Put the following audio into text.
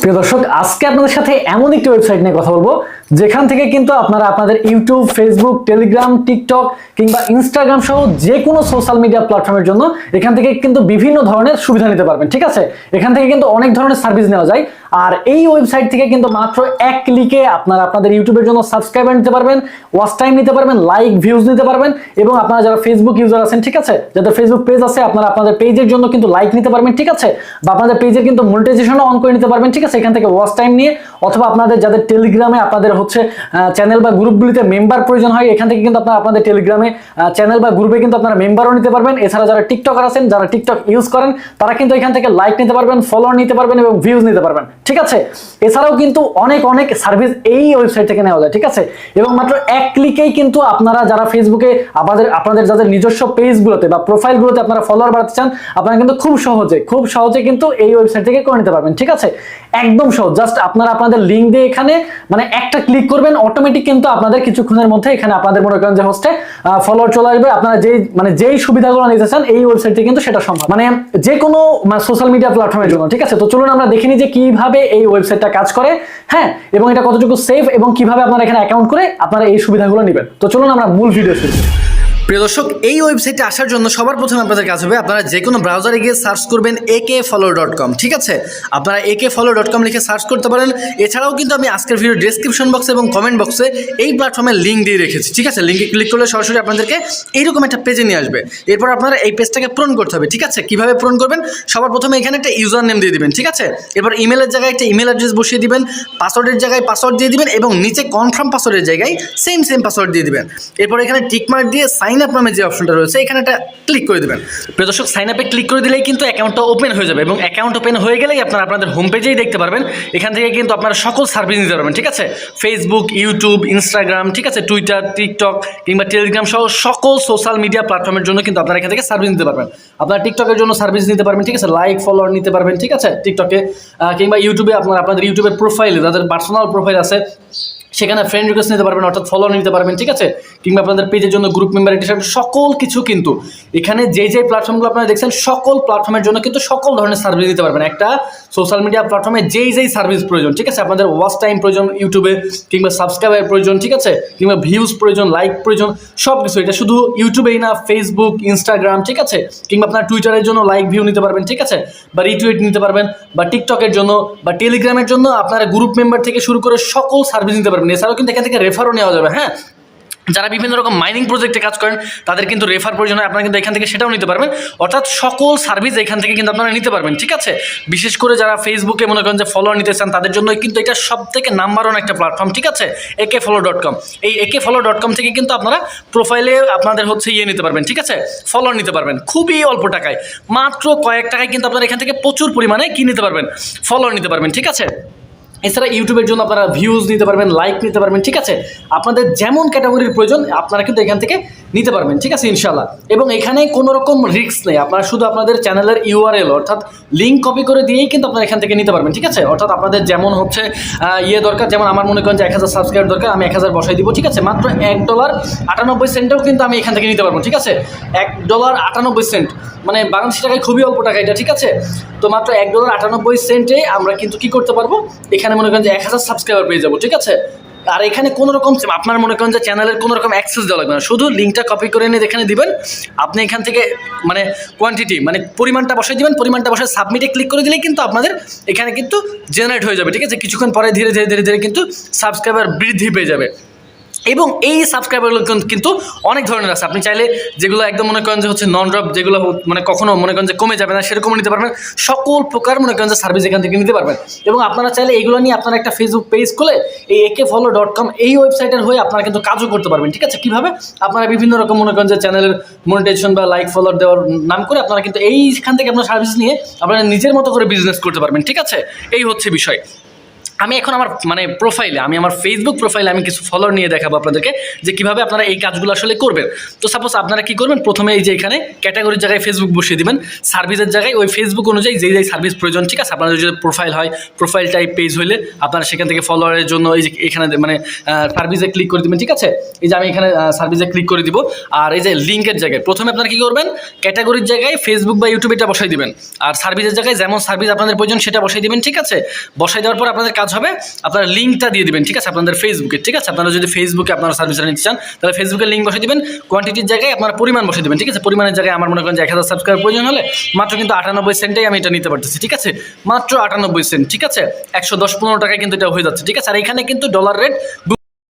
প্রিয় দর্শক, আজকে আপনাদের সাথে এমন একটি ওয়েবসাইট নিয়ে কথা বলবো যেখান থেকে কিন্তু আপনারা আপনাদের ইউটিউব, ফেসবুক, টেলিগ্রাম, টিকটক কিংবা ইনস্টাগ্রাম সহ যে কোনো সোশ্যাল মিডিয়া প্ল্যাটফর্মের জন্য এখান থেকে কিন্তু বিভিন্ন ধরনের সুবিধা নিতে পারবেন। ঠিক আছে, এখান থেকে কিন্তু অনেক ধরনের সার্ভিস নেওয়া যায়। আর এই ওয়েবসাইট থেকে কিন্তু মাত্র এক ক্লিকে আপনারা আপনাদের ইউটিউবের জন্য সাবস্ক্রাইবার নিতে পারবেন, ওয়াচ টাইম নিতে পারবেন, লাইক ভিউজ নিতে পারবেন, এবং আপনারা যারা ফেসবুক ইউজার আছেন, ঠিক আছে, যাদের ফেসবুক পেজ আছে, আপনারা আপনাদের পেজের জন্য কিন্তু লাইক নিতে পারবেন, ঠিক আছে, বা আপনাদের পেজের কিন্তু মনিটাইজেশনও অন করে নিতে পারবেন, ঠিক আছে, এখান থেকে ওয়াচ টাইম নিয়ে। অথবা আপনাদের যাদের টেলিগ্রামে আপনাদের হচ্ছে চ্যানেল বা গ্রুপগুলিতে মেম্বার প্রয়োজন হয়, এখান থেকে কিন্তু আপনারা আপনাদের টেলিগ্রামে চ্যানেল বা গ্রুপে কিন্তু আপনারা মেম্বারও নিতে পারবেন। এছাড়া যারা টিকটকার আছেন, যারা টিকটক ইউজ করেন, তারা কিন্তু এখান থেকে লাইক নিতে পারবেন, ফলোয়ার নিতে পারবেন এবং ভিউজ নিতে পারবেন, ঠিক আছে। এছাড়াও কিন্তু অনেক অনেক সার্ভিস এই ওয়েবসাইট থেকে নেওয়া যায়, ঠিক আছে। এবং মাত্র এক ক্লিকেই কিন্তু আপনারা যারা ফেসবুকে আপনাদের যাদের নিজস্ব পেজগুলোতে বা প্রোফাইলগুলোতে আপনারা ফলোয়ার বাড়াতে চান, আপনারা কিন্তু খুব সহজে কিন্তু এই ওয়েবসাইট থেকে করে নিতে পারবেন, ঠিক আছে। একদম সহজ, জাস্ট আপনারা আপনাদের লিঙ্ক দিয়ে এখানে মানে একটা ক্লিক করবেন, অটোমেটিক কিন্তু আপনাদের কিছুক্ষণের মধ্যে এখানে আপনাদের মনে করেন যে হোস্টে ফলোয়ার চলে আসবে। আপনারা যেই সুবিধাগুলো নিতে চান এই ওয়েবসাইট থেকে কিন্তু সেটা সম্ভব, মানে যে কোনো সোশ্যাল মিডিয়া প্ল্যাটফর্মের জন্য, ঠিক আছে। তো চলুন আমরা দেখে নিই যে কিভাবে এই ওয়েবসাইটটা কাজ করে, হ্যাঁ, এবং এটা কতটুকু সেফ এবং কিভাবে আপনারা এখানে অ্যাকাউন্ট করে আপনারা এই সুবিধাগুলো নেবেন। তো চলুন আমরা মূল ভিডিও শুরু করি। প্রিয় দর্শক, এই ওয়েবসাইটে আসার জন্য সবার প্রথমে আপনাদের কাজ হবে আপনারা যে কোনো ব্রাউজারে গিয়ে সার্চ করবেন akfollow.com, ঠিক আছে। আপনারা akfollow.com লিখে সার্চ করতে পারেন। এছাড়াও কিন্তু আমি আজকের ভিডিও ডেসক্রিপশন বক্সে এবং কমেন্ট বক্সে এই প্ল্যাটফর্মের লিঙ্ক দিয়ে রেখেছি, ঠিক আছে। লিঙ্কে ক্লিক করলে সরাসরি আপনাদেরকে এইরকম একটা পেজে নিয়ে আসবে। এরপর আপনারা এই পেজটাকে পূরণ করতে হবে, ঠিক আছে। কীভাবে পূরণ করবেন? সবার প্রথমে এখানে একটা ইউজার নেম দিয়ে দিবেন, ঠিক আছে। এরপর ইমেলের জায়গায় একটা ইমেল অ্যাড্রেস বসিয়ে দিবেন, পাসওয়ার্ডের জায়গায় পাসওয়ার্ড দিয়ে দিবেন এবং নিচে কনফার্ম পাসওয়ার্ডের জায়গায় সেম পাসওয়ার্ড দিয়ে দিবেন। এরপর এখানে টিকমার্ক দিয়ে সাইন আপ নামে যে অপশনটা রয়েছে এখানে একটা ক্লিক করে দেবেন। প্রিয় দর্শক, সাইন আপে ক্লিক করে দিলেই কিন্তু অ্যাকাউন্টটা ওপেন হয়ে যাবে এবং অ্যাকাউন্ট ওপেন হয়ে গেলেই আপনারা আপনাদের হোম পেজেই দেখতে পারবেন। এখান থেকে কিন্তু আপনারা সকল সার্ভিস নিতে পারবেন, ঠিক আছে। ফেসবুক, ইউটিউব, ইনস্টাগ্রাম, ঠিক আছে, টুইটার, টিকটক কিংবা টেলিগ্রাম সহ সকল সোশ্যাল মিডিয়া প্ল্যাটফর্মের জন্য কিন্তু আপনারা এখান থেকে সার্ভিস নিতে পারবেন। আপনারা টিকটকের জন্য সার্ভিস নিতে পারবেন, ঠিক আছে, লাইক ফলোয়ার নিতে পারবেন, ঠিক আছে, টিকটকে কিংবা ইউটিউবে আপনারা আপনাদের ইউটিউবের প্রোফাইলে যাদের পার্সোনাল প্রোফাইল আছে সেখানে ফ্রেন্ড রিকোয়েস্ট নিতে পারবেন, অর্থাৎ ফলো নিতে পারবেন, ঠিক আছে, কিংবা আপনাদের পেজের জন্য গ্রুপ মেম্বার এডিশন সকল কিছু কিন্তু এখানে যে প্ল্যাটফর্মগুলো আপনারা দেখছেন সকল প্ল্যাটফর্মের জন্য কিন্তু সকল ধরনের সার্ভিস দিতে পারবেন। একটা সোশ্যাল মিডিয়া প্ল্যাটফর্মে যেই সার্ভিস প্রয়োজন, ঠিক আছে, আপনাদের ওয়াচ টাইম প্রয়োজন ইউটিউবে কিংবা সাবস্ক্রাইবার প্রয়োজন, ঠিক আছে, কিংবা ভিউজ প্রয়োজন, লাইক প্রয়োজন, সব কিছু। এটা শুধু ইউটিউবেই না, ফেসবুক, ইনস্টাগ্রাম, ঠিক আছে, কিংবা আপনার টুইটারের জন্য লাইক ভিউ নিতে পারবেন, ঠিক আছে, বা রিটুইট নিতে পারবেন, বা টিকটকের জন্য বা টেলিগ্রামের জন্য আপনারা গ্রুপ মেম্বার থেকে শুরু করে সকল সার্ভিস নিতে পারবেন। এছাড়াও কিন্তু এখান থেকে রেফারও নেওয়া যাবে, হ্যাঁ। যারা বিভিন্ন রকম মাইনিং প্রজেক্টে কাজ করেন তাদের কিন্তু রেফার প্রয়োজন হয়, আপনারা কিন্তু এখান থেকে সেটাও নিতে পারবেন। অর্থাৎ সকল সার্ভিস এখান থেকে কিন্তু আপনারা নিতে পারবেন, ঠিক আছে। বিশেষ করে যারা ফেসবুকে মনে করেন যে ফলোয়ার নিতে চান তাদের জন্য কিন্তু এটা সব থেকে নাম্বার ওয়ান একটা প্ল্যাটফর্ম, ঠিক আছে, akfollow.com। এই akfollow.com থেকে কিন্তু আপনারা প্রোফাইলে আপনাদের হচ্ছে নিতে পারবেন, ঠিক আছে, ফলোয়ার নিতে পারবেন খুবই অল্প টাকায়, মাত্র কয়েক টাকায় কিন্তু আপনারা এখান থেকে প্রচুর পরিমাণে কি নিতে পারবেন, ফলোয়ার নিতে পারবেন, ঠিক আছে। এছাড়া ইউটিউবের জন্য আপনারা ভিউজ নিতে পারবেন, লাইক নিতে পারবেন, ঠিক আছে। আপনাদের যেমন ক্যাটাগরির প্রয়োজন আপনারা কিন্তু এখান থেকে নিতে পারবেন, ঠিক আছে, ইনশাল্লাহ। এবং এখানে কোনো রকম রিস্ক নেই, আপনারা শুধু আপনাদের চ্যানেলের ইউআরএল অর্থাৎ লিঙ্ক কপি করে দিয়েই কিন্তু আপনারা এখান থেকে নিতে পারবেন, ঠিক আছে। অর্থাৎ আপনাদের যেমন হচ্ছে দরকার, যেমন আমার মনে করেন যে 1000 সাবস্ক্রাইবার দরকার, আমি 1000 বসাই দিব, ঠিক আছে, মাত্র $1.98 কিন্তু আমি এখান থেকে নিতে পারবো, ঠিক আছে। $1.98 মানে বাংলাদেশি টাকায় খুবই অল্প টাকা এটা, ঠিক আছে। তো মাত্র $1.98 আমরা কিন্তু কি করতে পারবো, এখানে মনে করেন যে 1000 সাবস্ক্রাইবার পেয়ে যাবো, ঠিক আছে। আর এখানে কোনো রকম আপনার মনে করেন যে চ্যানেলের কোনো রকম অ্যাক্সেস দেওয়া লাগবে না, শুধু লিঙ্কটা কপি করে এনে এখানে দিবেন। আপনি এখান থেকে মানে কোয়ান্টিটি মানে পরিমাণটা বসাই দিবেন, পরিমাণটা বসায় সাবমিটে ক্লিক করে দিলেই কিন্তু আপনাদের এখানে কিন্তু জেনারেট হয়ে যাবে, ঠিক আছে। কিছুক্ষণ পরে ধীরে ধীরে কিন্তু সাবস্ক্রাইবার বৃদ্ধি পেয়ে যাবে। এবং এই সাবস্ক্রাইবারগুলো কিন্তু অনেক ধরনের আছে, আপনি চাইলে যেগুলো একদম মনে করেন যে হচ্ছে নন ড্রপ, যেগুলো মানে কখনো মনে করেন যে কমে যাবে না সেরকমও নিতে পারবেন, সকল প্রকার মনে করেন যে সার্ভিস এখান থেকে নিতে পারবেন। এবং আপনারা চাইলে এগুলো নিয়ে আপনারা একটা ফেসবুক পেজ খুলে এই akfollow.com এই ওয়েবসাইটের হয়ে আপনারা কিন্তু কাজও করতে পারবেন, ঠিক আছে। কীভাবে? আপনারা বিভিন্ন রকম মনে করেন যে চ্যানেলের মনিটাইজেশন বা লাইক ফলোয়ার দেওয়ার নাম করে আপনারা কিন্তু এইখান থেকে আপনার সার্ভিস নিয়ে আপনারা নিজের মতো করে বিজনেস করতে পারবেন, ঠিক আছে। এই হচ্ছে বিষয়। আমি এখন আমার মানে প্রোফাইলে আমি আমার ফেসবুক প্রোফাইলে আমি কিছু ফলোয়ার নিয়ে দেখাবো আপনাদেরকে যে কিভাবে আপনারা এই কাজগুলো আসলে করবেন। তো সাপোজ আপনারা কি করবেন, প্রথমে এই যে এখানে ক্যাটাগরির জায়গায় ফেসবুক বসিয়ে দিবেন, সার্ভিসের জায়গায় ওই ফেসবুক অনুযায়ী যেই সার্ভিস প্রয়োজন, ঠিক আছে, আপনাদের যদি প্রোফাইল হয় প্রোফাইল টাইপ পেজ হলে আপনারা সেখান থেকে ফলোয়ারের জন্য এই যে এখানে মানে সার্ভিসে ক্লিক করে দিবেন, ঠিক আছে। এই যে আমি এখানে সার্ভিসে ক্লিক করে দিব, আর এই যে লিঙ্কের জায়গায় প্রথমে আপনারা কি করবেন, ক্যাটাগরির জায়গায় ফেসবুক বা ইউটিউব এটা বসাই দিবেন, আর সার্ভিসের জায়গায় যেমন সার্ভিস আপনাদের প্রয়োজন সেটা বসাই দিবেন, ঠিক আছে। বসাই দেওয়ার পর আপনাদের কাজ হবে আপনারা লিঙ্কটা দিয়ে দিবেন, ঠিক আছে, আপনাদের ফেসবুকে, ঠিক আছে। আপনারা যদি ফেসবুকে আপনারা সার্ভিসটা নিতে চান তাহলে ফেসবুকের লিঙ্ক বসিয়ে দিবেন, কোয়ান্টিটির জায়গায় আপনারা পরিমাণ বসিয়ে দিবেন, ঠিক আছে। পরিমাণের জায়গায় আমার মনে করেন যে 1000 সাবস্ক্রাইবার প্রয়োজন হলে মাত্র কিন্তু 98 সেন্টেই আমি এটা নিতে পারতেছি, ঠিক আছে, মাত্র 98 সেন্ট, ঠিক আছে। 110-15 টাকায় কিন্তু এটা হয়ে যাচ্ছে, ঠিক আছে। আর এখানে কিন্তু ডলার রেট